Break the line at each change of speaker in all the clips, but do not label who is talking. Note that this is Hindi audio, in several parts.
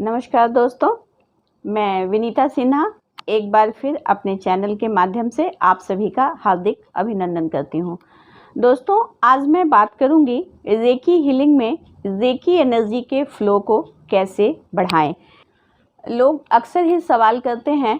नमस्कार दोस्तों, मैं विनीता सिन्हा एक बार फिर अपने चैनल के माध्यम से आप सभी का हार्दिक अभिनंदन करती हूँ। दोस्तों, आज मैं बात करूँगी रेकी हीलिंग में रेकी एनर्जी के फ्लो को कैसे बढ़ाएं। लोग अक्सर ही सवाल करते हैं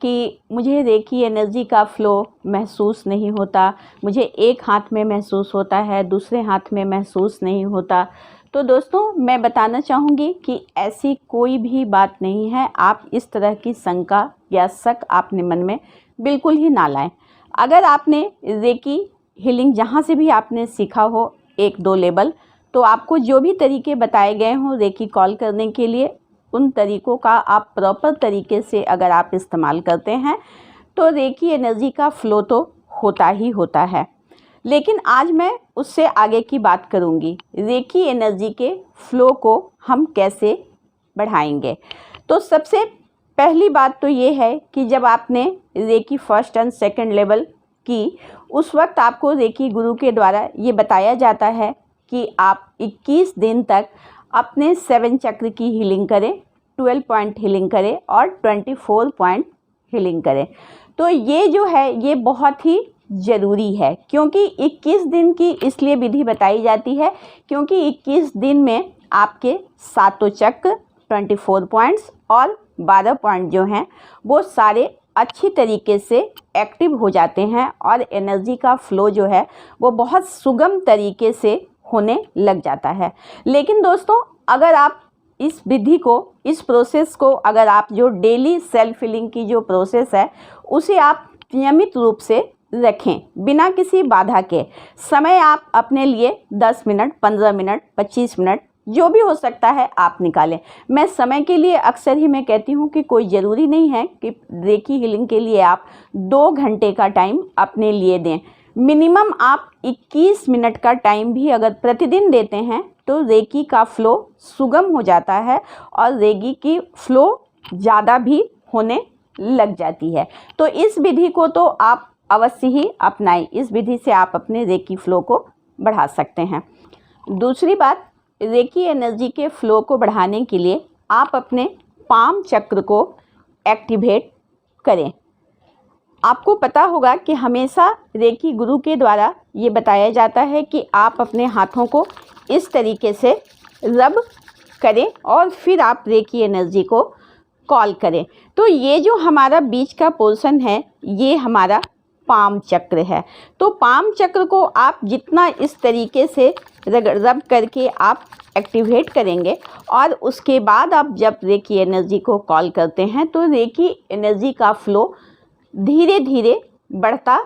कि मुझे रेकी एनर्जी का फ़्लो महसूस नहीं होता, मुझे एक हाथ में महसूस होता है, दूसरे हाथ में महसूस नहीं होता। तो दोस्तों, मैं बताना चाहूँगी कि ऐसी कोई भी बात नहीं है। आप इस तरह की शंका या शक अपने मन में बिल्कुल ही ना लाएं। अगर आपने रेकी हीलिंग जहाँ से भी आपने सीखा हो 1-2 लेवल, तो आपको जो भी तरीके बताए गए हों रेकी कॉल करने के लिए, उन तरीक़ों का आप प्रॉपर तरीके से अगर आप इस्तेमाल करते हैं तो रेकी एनर्जी का फ़्लो तो होता ही होता है। लेकिन आज मैं उससे आगे की बात करूंगी, रेकी एनर्जी के फ़्लो को हम कैसे बढ़ाएंगे। तो सबसे पहली बात तो ये है कि जब आपने Reiki first and second level की, उस वक्त आपको रेकी गुरु के द्वारा ये बताया जाता है कि आप 21 दिन तक अपने 7 चक्र की हीलिंग करें, 12 पॉइंट हीलिंग करें और 24 पॉइंट हीलिंग करें। तो ये जो है ये बहुत ही ज़रूरी है, क्योंकि 21 दिन की इसलिए विधि बताई जाती है क्योंकि 21 दिन में आपके 7 चक्र, 24 पॉइंट्स और 12 पॉइंट जो हैं वो सारे अच्छी तरीके से एक्टिव हो जाते हैं और एनर्जी का फ़्लो जो है वो बहुत सुगम तरीके से होने लग जाता है। लेकिन दोस्तों, अगर आप इस विधि को, इस प्रोसेस को, अगर आप जो डेली सेल्फ हीलिंग की जो प्रोसेस है उसे आप नियमित रूप से रखें, बिना किसी बाधा के, समय आप अपने लिए 10 मिनट, 15 मिनट, 25 मिनट जो भी हो सकता है आप निकालें। मैं समय के लिए अक्सर ही मैं कहती हूँ कि कोई ज़रूरी नहीं है कि रेकी हीलिंग के लिए आप 2 घंटे का टाइम अपने लिए दें। मिनिमम आप 21 मिनट का टाइम भी अगर प्रतिदिन देते हैं तो रेकी का फ़्लो सुगम हो जाता है और रेकी की फ़्लो ज़्यादा भी होने लग जाती है। तो इस विधि को तो आप अवश्य ही अपनाएं। इस विधि से आप अपने रेकी फ़्लो को बढ़ा सकते हैं। दूसरी बात, रेकी एनर्जी के फ़्लो को बढ़ाने के लिए आप अपने पाम चक्र को एक्टिवेट करें। आपको पता होगा कि हमेशा रेकी गुरु के द्वारा ये बताया जाता है कि आप अपने हाथों को इस तरीके से रब करें और फिर आप रेकी एनर्जी को कॉल करें। तो ये जो हमारा बीच का पोर्शन है ये हमारा पाम चक्र है। तो पाम चक्र को आप जितना इस तरीके से रब करके आप एक्टिवेट करेंगे और उसके बाद आप जब रेकी एनर्जी को कॉल करते हैं तो रेकी एनर्जी का फ़्लो धीरे धीरे बढ़ता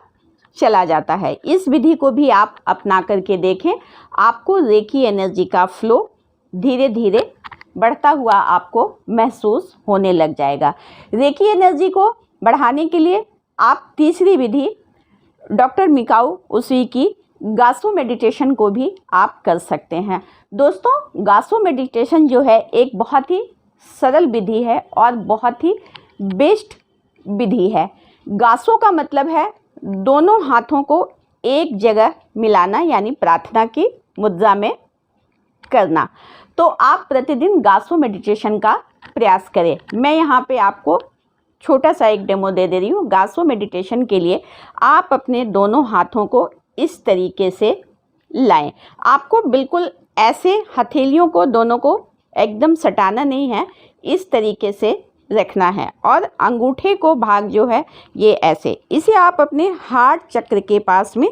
चला जाता है। इस विधि को भी आप अपना करके देखें, आपको रेकी एनर्जी का फ़्लो धीरे धीरे बढ़ता हुआ आपको महसूस होने लग जाएगा। रेकी एनर्जी को बढ़ाने के लिए आप तीसरी विधि डॉक्टर मिकाऊ उसी की गासो मेडिटेशन को भी आप कर सकते हैं। दोस्तों, गासो मेडिटेशन जो है एक बहुत ही सरल विधि है और बहुत ही बेस्ट विधि है। गासो का मतलब है दोनों हाथों को एक जगह मिलाना, यानी प्रार्थना की मुद्रा में करना। तो आप प्रतिदिन गासो मेडिटेशन का प्रयास करें। मैं यहाँ पे आपको छोटा सा एक डेमो दे रही हूँ। गासो मेडिटेशन के लिए आप अपने दोनों हाथों को इस तरीके से लाएं। आपको बिल्कुल ऐसे हथेलियों को दोनों को एकदम सटाना नहीं है, इस तरीके से रखना है और अंगूठे को भाग जो है ये ऐसे, इसे आप अपने हार्ट चक्र के पास में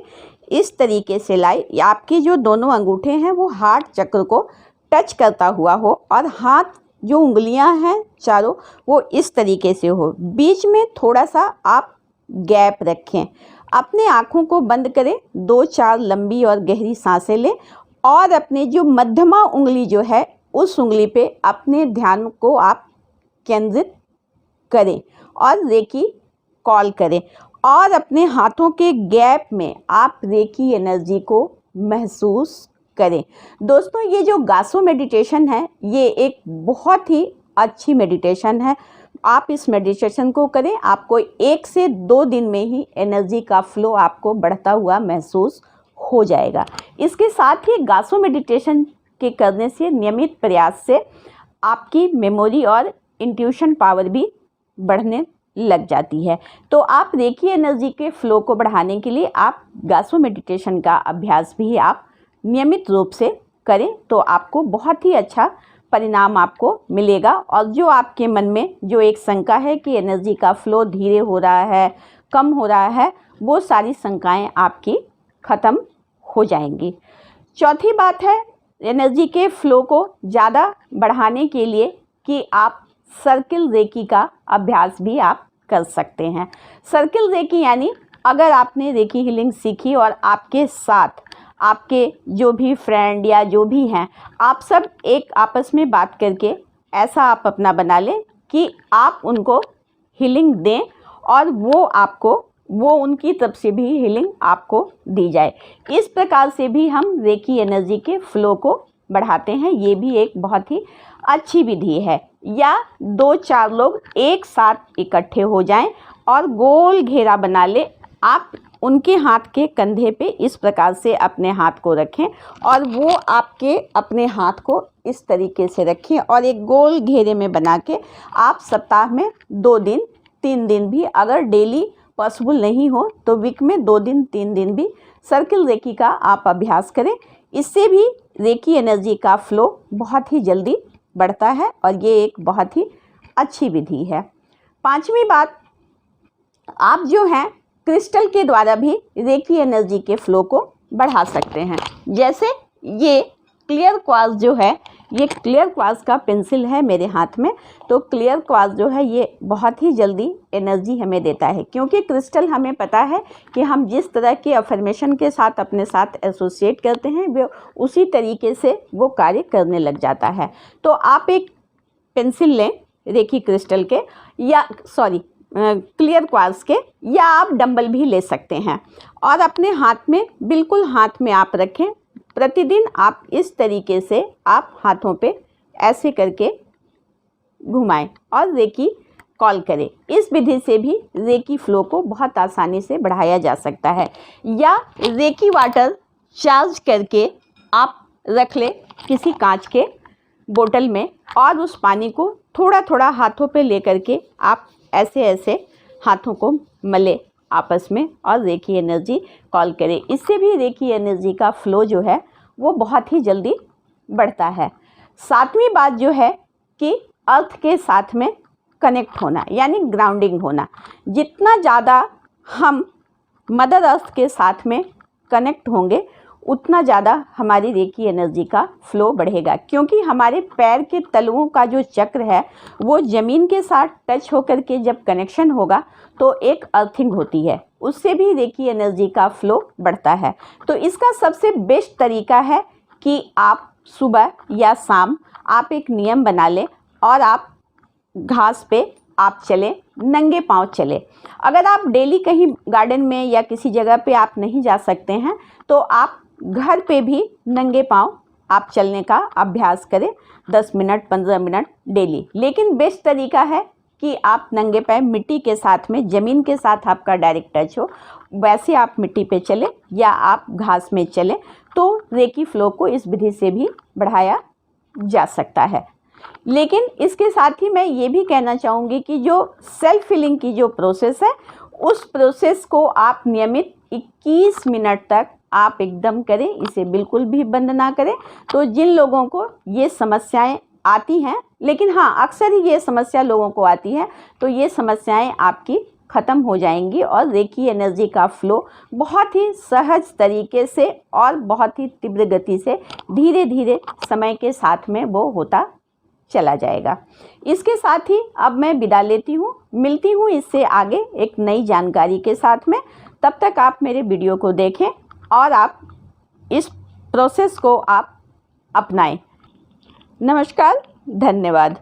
इस तरीके से लाए। आपके जो दोनों अंगूठे हैं वो हार्ट चक्र को टच करता हुआ हो और हाथ जो उंगलियां हैं चारों वो इस तरीके से हो। बीच में थोड़ा सा आप गैप रखें। अपने आँखों को बंद करें, 2-4 लंबी और गहरी सांसें लें और अपने जो मध्यमा उंगली जो है उस उंगली पे अपने ध्यान को आप केंद्रित करें और रेकी कॉल करें और अपने हाथों के गैप में आप रेकी एनर्जी को महसूस करें। दोस्तों, ये जो गासो मेडिटेशन है ये एक बहुत ही अच्छी मेडिटेशन है। आप इस मेडिटेशन को करें, आपको 1 से 2 दिन में ही एनर्जी का फ़्लो आपको बढ़ता हुआ महसूस हो जाएगा। इसके साथ ही गासो मेडिटेशन के करने से, नियमित प्रयास से आपकी मेमोरी और इंट्यूशन पावर भी बढ़ने लग जाती है। तो आप रेकी एनर्जी के फ्लो को बढ़ाने के लिए आप गासो मेडिटेशन का अभ्यास भी आप नियमित रूप से करें, तो आपको बहुत ही अच्छा परिणाम आपको मिलेगा। और जो आपके मन में जो एक शंका है कि एनर्जी का फ्लो धीरे हो रहा है, कम हो रहा है, वो सारी शंकाएं आपकी ख़त्म हो जाएंगी। चौथी बात है एनर्जी के फ्लो को ज़्यादा बढ़ाने के लिए कि आप सर्किल रेकी का अभ्यास भी आप कर सकते हैं। सर्किल रेकी यानी अगर आपने रेकी हीलिंग सीखी और आपके साथ आपके जो भी फ्रेंड या जो भी हैं, आप सब एक आपस में बात करके ऐसा आप अपना बना लें कि आप उनको हीलिंग दें और वो उनकी तरफ से भी हीलिंग आपको दी जाए। इस प्रकार से भी हम रेकी एनर्जी के फ्लो को बढ़ाते हैं। ये भी एक बहुत ही अच्छी विधि है। या 2-4 लोग एक साथ इकट्ठे हो जाएं और गोल घेरा बना ले। आप उनके हाथ के कंधे पे इस प्रकार से अपने हाथ को रखें और वो आपके अपने हाथ को इस तरीके से रखें और एक गोल घेरे में बना के आप सप्ताह में 2 दिन 3 दिन भी, अगर डेली पॉसिबल नहीं हो तो वीक में 2 दिन 3 दिन भी सर्किल रेकी का आप अभ्यास करें। इससे भी रेकी एनर्जी का फ्लो बहुत ही जल्दी बढ़ता है और ये एक बहुत ही अच्छी विधि है। 5वीं बात, आप जो हैं क्रिस्टल के द्वारा भी रेकी एनर्जी के फ्लो को बढ़ा सकते हैं। जैसे ये क्लियर क्वार्ट्ज जो है, ये क्लियर क्वार्ट्ज का पेंसिल है मेरे हाथ में। तो क्लियर क्वार्ट्ज जो है ये बहुत ही जल्दी एनर्जी हमें देता है, क्योंकि क्रिस्टल हमें पता है कि हम जिस तरह के अफर्मेशन के साथ अपने साथ एसोसिएट करते हैं वो उसी तरीके से वो कार्य करने लग जाता है। तो आप एक पेंसिल लें रेकी क्रिस्टल के या क्लियर क्वार्ट्ज के, या आप डंबल भी ले सकते हैं और अपने हाथ में बिल्कुल हाथ में आप रखें। प्रतिदिन आप इस तरीके से आप हाथों पे ऐसे करके घुमाएं और रेकी कॉल करें। इस विधि से भी रेकी फ्लो को बहुत आसानी से बढ़ाया जा सकता है। या रेकी वाटर चार्ज करके आप रख लें किसी कांच के बोतल में और उस पानी को थोड़ा थोड़ा हाथों पे लेकर के आप ऐसे ऐसे हाथों को मले आपस में और रेकी एनर्जी कॉल करें। इससे भी रेकी एनर्जी का फ्लो जो है वो बहुत ही जल्दी बढ़ता है। 7वीं बात जो है कि अर्थ के साथ में कनेक्ट होना, यानी ग्राउंडिंग होना। जितना ज़्यादा हम मदर अर्थ के साथ में कनेक्ट होंगे उतना ज़्यादा हमारी रेकी एनर्जी का फ्लो बढ़ेगा, क्योंकि हमारे पैर के तलवों का जो चक्र है वो ज़मीन के साथ टच होकर के जब कनेक्शन होगा तो एक अर्थिंग होती है, उससे भी रेकी एनर्जी का फ्लो बढ़ता है। तो इसका सबसे बेस्ट तरीका है कि आप सुबह या शाम आप एक नियम बना लें और आप घास पे आप चलें, नंगे पांव चलें। अगर आप डेली कहीं गार्डन में या किसी जगह पे आप नहीं जा सकते हैं तो आप घर पे भी नंगे पांव आप चलने का अभ्यास करें 10 मिनट 15 मिनट डेली। लेकिन बेस्ट तरीका है कि आप नंगे पैर मिट्टी के साथ में, ज़मीन के साथ आपका डायरेक्ट टच हो, वैसे आप मिट्टी पे चलें या आप घास में चलें, तो रेकी फ्लो को इस विधि से भी बढ़ाया जा सकता है। लेकिन इसके साथ ही मैं ये भी कहना चाहूँगी कि जो सेल्फ हीलिंग की जो प्रोसेस है उस प्रोसेस को आप नियमित 21 मिनट तक आप एकदम करें, इसे बिल्कुल भी बंद ना करें। तो जिन लोगों को ये समस्याएं आती हैं, लेकिन हाँ अक्सर ही ये समस्या लोगों को आती है, तो ये समस्याएं आपकी ख़त्म हो जाएंगी और रेकी एनर्जी का फ्लो बहुत ही सहज तरीके से और बहुत ही तीव्र गति से धीरे धीरे समय के साथ में वो होता चला जाएगा। इसके साथ ही अब मैं विदा लेती हूँ, मिलती हूँ इससे आगे एक नई जानकारी के साथ में। तब तक आप मेरे वीडियो को देखें और आप इस प्रोसेस को आप अपनाएं। नमस्कार, धन्यवाद।